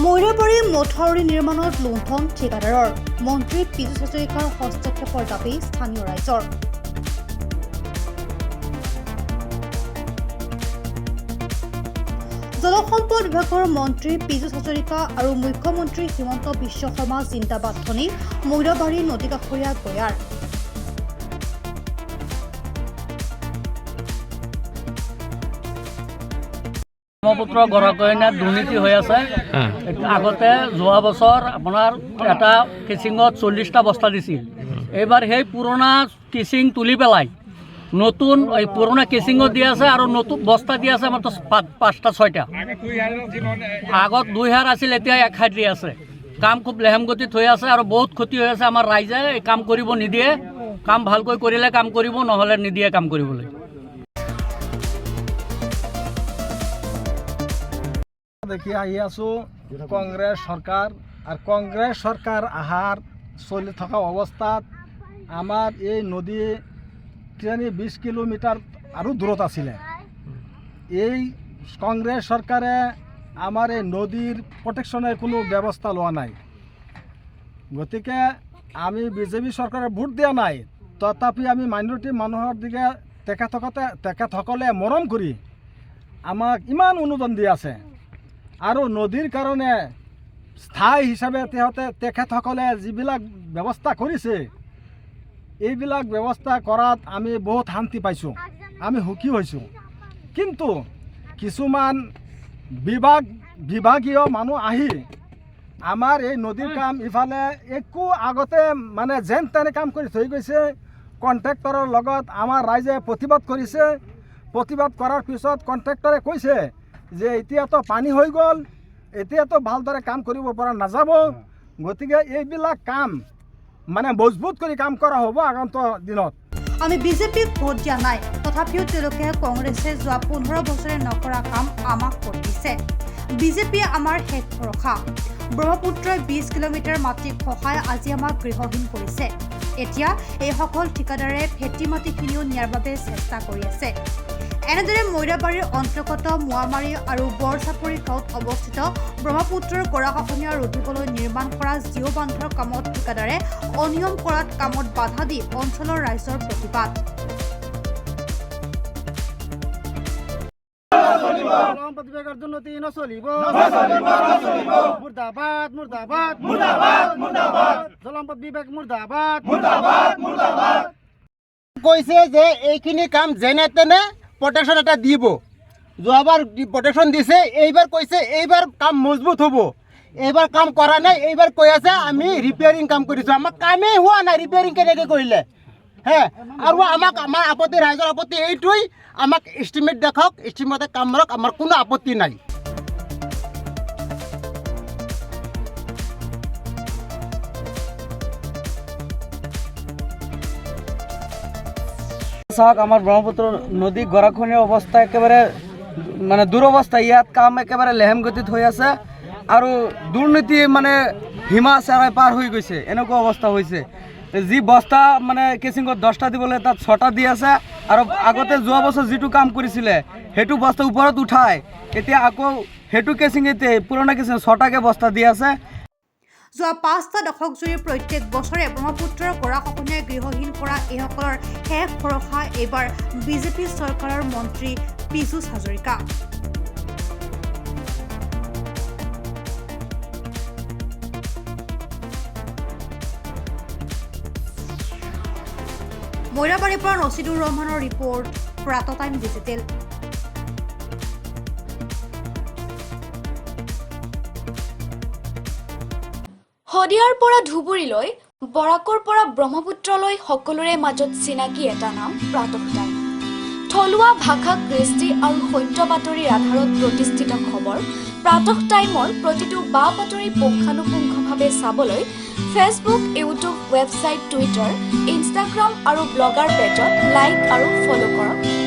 মৈৰাবাৰী মথাউৰি নিৰ্মাণত লুণ্ঠন ঠিকাদাৰৰ মন্ত্ৰী পীযুষ হাজৰিকাৰ হস্তক্ষেপৰ দাবী স্থানীয় ৰাইজৰ। জলসম্পদ বিভাগৰ মন্ত্ৰী পীযুষ হাজৰিকা আৰু মুখ্যমন্ত্ৰী হিমন্ত বিশ্ব শৰ্মা জিন্দাবাদ ধ্বনি মৈৰাবাৰী নদীকাষৰীয়া গয়াৰ। ব্ৰহ্মপুত্ৰ গৰাকৰণীত দুৰ্নীতি হৈ আছে। আগতে যোৱা বছৰ আপোনাৰ এটা কেচিঙত 40টা বস্তা দিছিল। এইবাৰ সেই পুৰণা কেচিং তুলি পেলাই নতুন পুৰণা কেচিঙত দি আছে আৰু নতুন বস্তা দি আছে মাত্ৰ 5টা 6টা। আগত 2000 আছিল, এতিয়া 1000 দি আছে। কাম খুব লেহেম গতিত হৈ আছে আৰু বহুত ক্ষতি হৈ আছে। আমাৰ ৰাইজে এই কাম কৰিব নিদিয়ে। কাম ভালকৈ কৰিলে কাম কৰিব, নহ'লে নিদিয়ে কাম কৰিবলৈ। দেখি আহি আছোঁ কংগ্ৰেছ চৰকাৰ, আৰু কংগ্ৰেছ চৰকাৰ আহাৰ চলি থকা অৱস্থাত আমাৰ এই নদী কিজানি 20 কিলোমিটাৰ আৰু দূৰত আছিলে। এই কংগ্ৰেছ চৰকাৰে আমাৰ এই নদীৰ প্ৰটেকশ্যনৰ কোনো ব্যৱস্থা লোৱা নাই। গতিকে আমি বিজেপি চৰকাৰে ভোট দিয়া নাই, তথাপি আমি মাইনৰিটি মানুহৰ দিকে তেখেতসকলে মৰম কৰি আমাক ইমান অনুদান দি আছে। আৰু নদীৰ কাৰণে স্থায়ী হিচাপে তেখেতসকলে যিবিলাক ব্যৱস্থা কৰিছে, এইবিলাক ব্যৱস্থা কৰাত আমি বহুত শান্তি পাইছোঁ, আমি সুখী হৈছোঁ। কিন্তু কিছুমান বিভাগীয় মানুহ আহি আমাৰ এই নদীৰ কাম ইফালে একো আগতে মানে যেন তেনে কাম কৰি থৈ গৈছে। কণ্ট্ৰেক্টৰৰ লগত আমাৰ ৰাইজে প্ৰতিবাদ কৰিছে। প্ৰতিবাদ কৰাৰ পিছত কণ্ট্ৰেক্টৰে কৈছে যে এতিয়াতো পানী হৈ গ'ল, এতিয়াতো ভালদৰে কাম কৰিব পৰা নাযাব। গতিকে এইবিলাক কাম মানে মজবুত কৰি কাম কৰা হ'ব আগন্তুক দিনত। আমি বিজেপিক ভোট দিয়া নাই, তথাপিও তেওঁলোকে কংগ্ৰেছে যোৱা 15 বছৰে নকৰা কাম আমাক কৰি দিছে। বিজেপিয়ে আমাৰ শেষ ভৰসা। ব্ৰহ্মপুত্ৰই 20 কিলোমিটাৰ মাটি খহাই আজি আমাক গৃহহীন কৰিছে। এতিয়া এইসকল ঠিকাদাৰে ভেটি মাটিখিনিও নিয়াৰ বাবে চেষ্টা কৰি আছে। এনেদৰে মৈৰাবাৰীৰ অন্তৰ্গত মোৱামাৰী আৰু বৰচাপৰি গাঁৱত অৱস্থিত ব্ৰহ্মপুত্ৰৰ গৰাখহনীয়া ৰোধিবলৈ নিৰ্মাণ কৰা জিঅ' বান্ধৰ কামত ঠিকাদাৰে অনিয়ম কৰাত কামত বাধা দি অঞ্চলৰ ৰাইজৰ প্ৰতিবাদ। কৈছে যে এইখিনি কাম যেনে তেনে প্ৰটেকশ্যন এটা দিব। যোৱাবাৰ প্ৰটেকশ্যন দিছে, এইবাৰ কৈছে এইবাৰ কাম মজবুত হ'ব। এইবাৰ কাম কৰা নাই, এইবাৰ কৈ আছে আমি ৰিপেয়াৰিং কাম কৰিছোঁ। আমাৰ কামেই হোৱা নাই, ৰিপেয়াৰিং কেনেকৈ কৰিলে হে? আৰু আমাৰ আপত্তি, ৰাইজৰ আপত্তি এইটোৱেই, আমাক এষ্টিমেট দেখাওক, এষ্টিমেটে কাম কৰক, আমাৰ কোনো আপত্তি নাই। চাওক, আমাৰ ব্ৰহ্মপুত্ৰ নদী গৰাখহনীয়া অৱস্থা একেবাৰে মানে দুৰৱস্থা। ইয়াত কাম একেবাৰে লেহেম গতিত হৈ আছে আৰু দুৰ্নীতি মানে সীমা চেৰাই পাৰ হৈ গৈছে, এনেকুৱা অৱস্থা হৈছে। যি বস্তা মানে কেচিঙত 10টা দিবলৈ তাত 6টা দি আছে। আৰু আগতে যোৱা বছৰ যিটো কাম কৰিছিলে সেইটো বস্তা ওপৰত উঠাই এতিয়া আকৌ সেইটো কেচিঙতে পুৰণা কেচিং 6টাকৈ বস্তা দি আছে। যোৱা 5টা দশক জুৰি প্ৰত্যেক বছৰে ব্ৰহ্মপুত্ৰৰ গৰাখহনীয়াই গৃহহীন কৰা এইসকলৰ শেষ ভৰসা এইবাৰ বিজেপি চৰকাৰৰ মন্ত্ৰী পীযুষ হাজৰিকা। মৈৰাবাৰীৰ পৰা ৰচিদুৰ ৰহমানৰ ৰিপৰ্ট, প্ৰাতঃ টাইম ডিজিটেল। শদিয়াৰ পৰা ধুবুৰীলৈ, বৰাকৰ পৰা ব্ৰহ্মপুত্ৰলৈ সকলোৰে মাজত চিনাকি এটা নাম প্ৰাতঃ টাইম। থলুৱা ভাষা, কৃষ্টি আৰু সত্য বাতৰিৰ আধাৰত প্ৰতিষ্ঠিত খবৰ প্ৰাতঃ টাইমৰ প্ৰতিটো বা বাতৰি পুংখানুপুংখভাৱে চাবলৈ Facebook, YouTube, website, Twitter, Instagram আৰু ব্লগাৰ পেজত লাইক আৰু ফ'ল' কৰক।